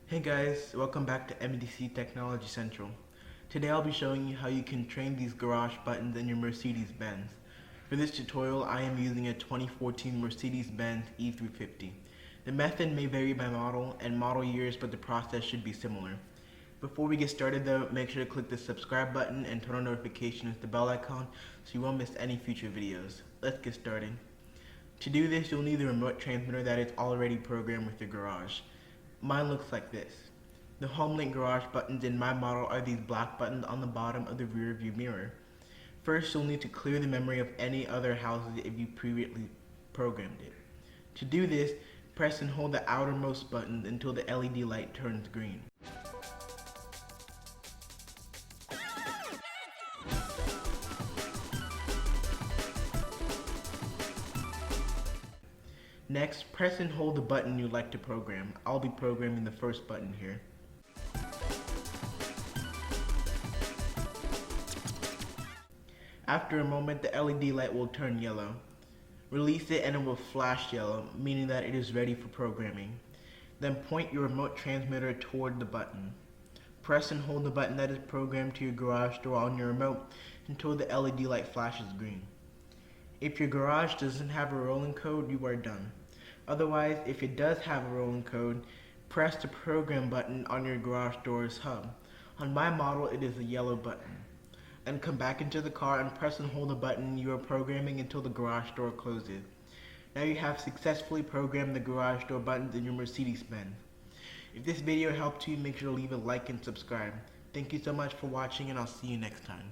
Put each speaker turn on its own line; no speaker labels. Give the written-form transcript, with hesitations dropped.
Hey guys, welcome back to MDC Technology Central. Today I'll be showing you how you can train these garage buttons in your Mercedes-Benz. For this tutorial I am using a 2014 Mercedes-Benz E350. The method may vary by model and model years, but the process should be similar. Before we get started though, make sure to click the subscribe button and turn on notifications with the bell icon so you won't miss any future videos. Let's get started. To do this, you'll need the remote transmitter that is already programmed with your garage. Mine looks like this. The HomeLink garage buttons in my model are these black buttons on the bottom of the rear view mirror. First, you'll need to clear the memory of any other houses if you previously programmed it. To do this, press and hold the outermost buttons until the LED light turns green. Next, press and hold the button you'd like to program. I'll be programming the first button here. After a moment, the LED light will turn yellow. Release it and it will flash yellow, meaning that it is ready for programming. Then point your remote transmitter toward the button. Press and hold the button that is programmed to your garage door on your remote until the LED light flashes green. If your garage doesn't have a rolling code, you are done. Otherwise, if it does have a rolling code, press the program button on your garage door's hub. On my model, it is a yellow button. Then come back into the car and press and hold the button you are programming until the garage door closes. Now you have successfully programmed the garage door buttons in your Mercedes-Benz. If this video helped you, make sure to leave a like and subscribe. Thank you so much for watching, and I'll see you next time.